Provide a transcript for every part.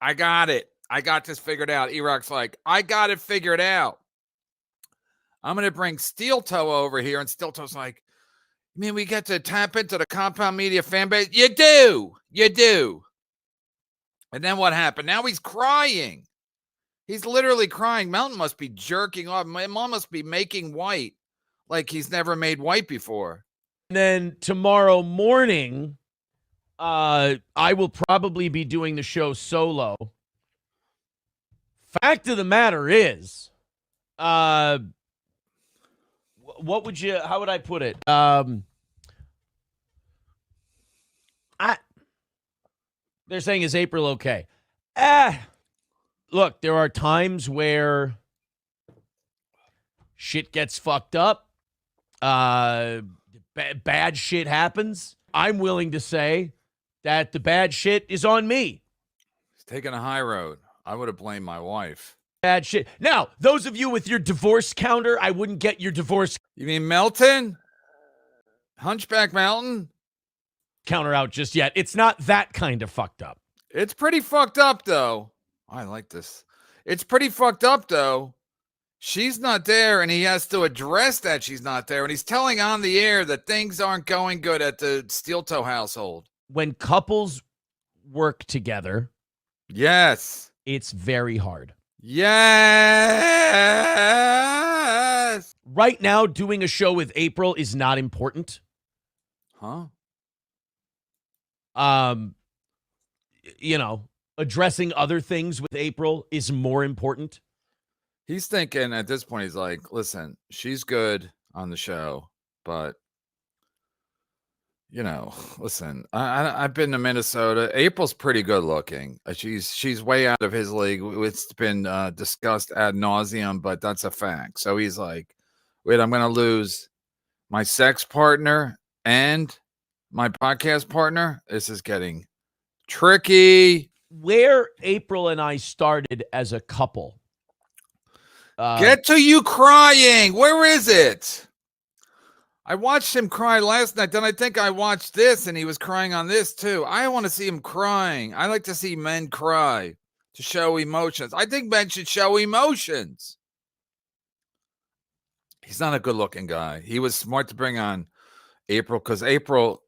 I got it. I got this figured out. E-Rock's like, I got it figured out. I'm going to bring Steel Toe over here. And Steel Toe's like, I mean, we get to tap into the Compound Media fan base? You do. You do. And then what happened? Now he's crying. He's literally crying. Mountain must be jerking off. My mom must be making white like he's never made white before. And then tomorrow morning, I will probably be doing the show solo. Fact of the matter is, how would I put it? They're saying, is April okay? Look, there are times where shit gets fucked up. Bad shit happens. I'm willing to say that the bad shit is on me. He's taking a high road. I would have blamed my wife. Bad shit. Now, those of you with your divorce counter, I wouldn't get your divorce. You mean Melton? Hunchback Mountain? Counter out just yet. It's not that kind of fucked up. It's pretty fucked up, though. I like this. It's pretty fucked up, though. She's not there, and he has to address that she's not there. And he's telling on the air that things aren't going good at the Steel Toe household. When couples work together, yes, it's very hard. Yes. Right now, doing a show with April is not important. Huh? Addressing other things with April is more important. He's thinking at this point, he's like, listen, she's good on the show, but, listen, I've been to Minnesota. April's pretty good looking. She's way out of his league. It's been discussed ad nauseum, but that's a fact. So he's like, wait, I'm going to lose my sex partner and my podcast partner. This is getting tricky. Where April and I started as a couple. Get to you crying. Where is it? I watched him cry last night. Then I think I watched this and he was crying on this too. I want to see him crying. I like to see men cry to show emotions. I think men should show emotions. He's not a good looking guy. He was smart to bring on April because April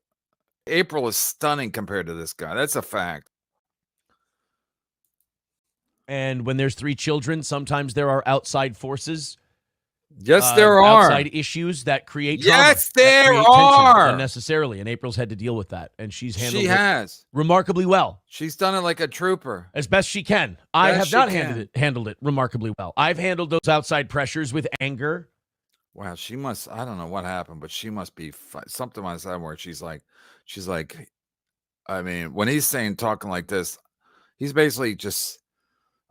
is stunning compared to this guy. That's a fact. And when there's 3 children, sometimes there are outside forces. Yes, there are. Outside issues that create trauma. Yes, there are. Unnecessarily. And April's had to deal with that. And she's handled it remarkably well. She's done it like a trooper. As best she can. I have not handled it remarkably well. I've handled those outside pressures with anger. Wow, she must, I don't know what happened, but she must be something like that where she's like, I mean, when he's talking like this, he's basically just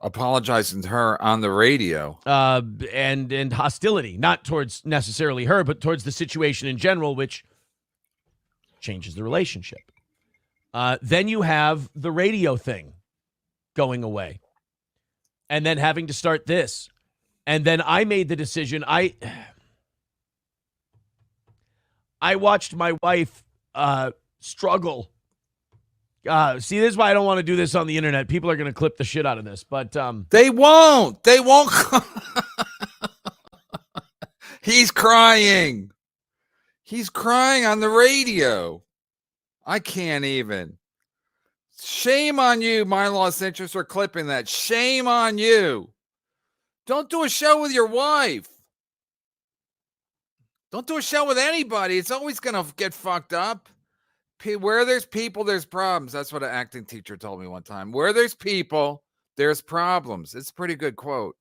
apologizing to her on the radio. And hostility, not towards necessarily her, but towards the situation in general, which changes the relationship. Then you have the radio thing going away. And then having to start this. And then I made the decision. I watched my wife struggle. See, this is why I don't want to do this on the internet. People are going to clip the shit out of this, but they won't. They won't. He's crying. He's crying on the radio. I can't even. Shame on you, My Lost Interest, for clipping that. Shame on you. Don't do a show with your wife. Don't do a show with anybody. It's always going to get fucked up. Where there's people, there's problems. That's what an acting teacher told me one time. Where there's people, there's problems. It's a pretty good quote.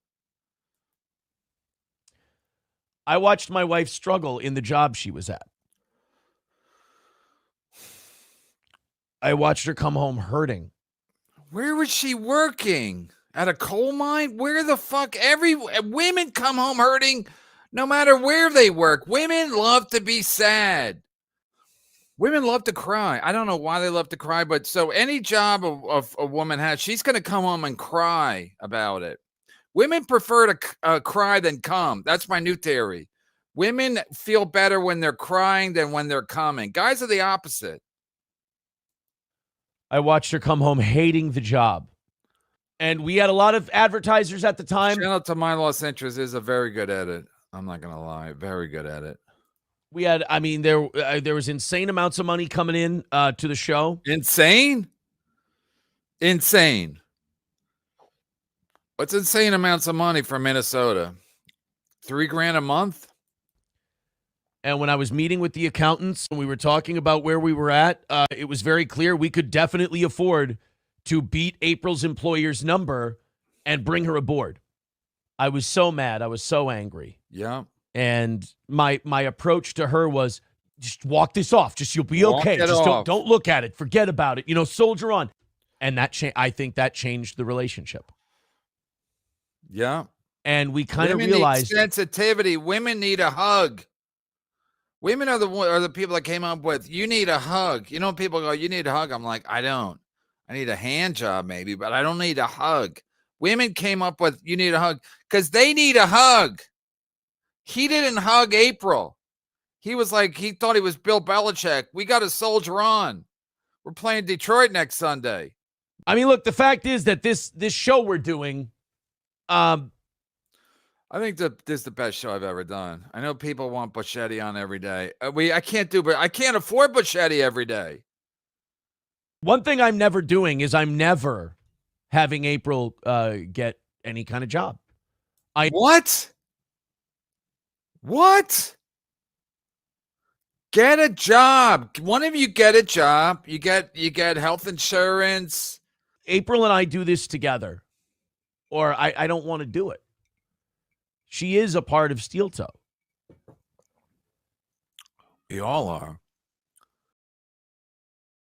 I watched my wife struggle in the job she was at. I watched her come home hurting. Where was she working? At a coal mine? Where the fuck? Women come home hurting no matter where they work. Women love to be sad. Women love to cry. I don't know why they love to cry, but so any job of a woman has, she's going to come home and cry about it. Women prefer to cry than come. That's my new theory. Women feel better when they're crying than when they're coming. Guys are the opposite. I watched her come home hating the job. And we had a lot of advertisers at the time. Shout out to My Lost Interest is a very good edit. I'm not gonna lie, very good edit. We had, I mean, there was insane amounts of money coming in to the show. Insane. What's insane amounts of money for Minnesota? $3,000 a month. And when I was meeting with the accountants and we were talking about where we were at, it was very clear we could definitely afford to beat April's employer's number and bring her aboard. I was so mad. I was so angry. Yeah. And my approach to her was, just walk this off. Just, you'll be okay. Just don't look at it. Forget about it. Soldier on. And I think that changed the relationship. Yeah. And we kind of Women realized need sensitivity. Women need a hug. Women are the people that came up with, you need a hug. People go, you need a hug. I'm like, I don't. I need a hand job maybe, but I don't need a hug. Women came up with, you need a hug, because they need a hug. He didn't hug April. He was like, he thought he was Bill Belichick. We got to soldier on. We're playing Detroit next Sunday. I mean, look, the fact is that this show we're doing, I think this is the best show I've ever done. I know people want Buschetti on every day. I can't afford Buschetti every day. One thing I'm never doing is I'm never having April get any kind of job. What? Get a job. One of you get a job. You get health insurance. April and I do this together, or I don't want to do it. She is a part of Steel Toe. We all are.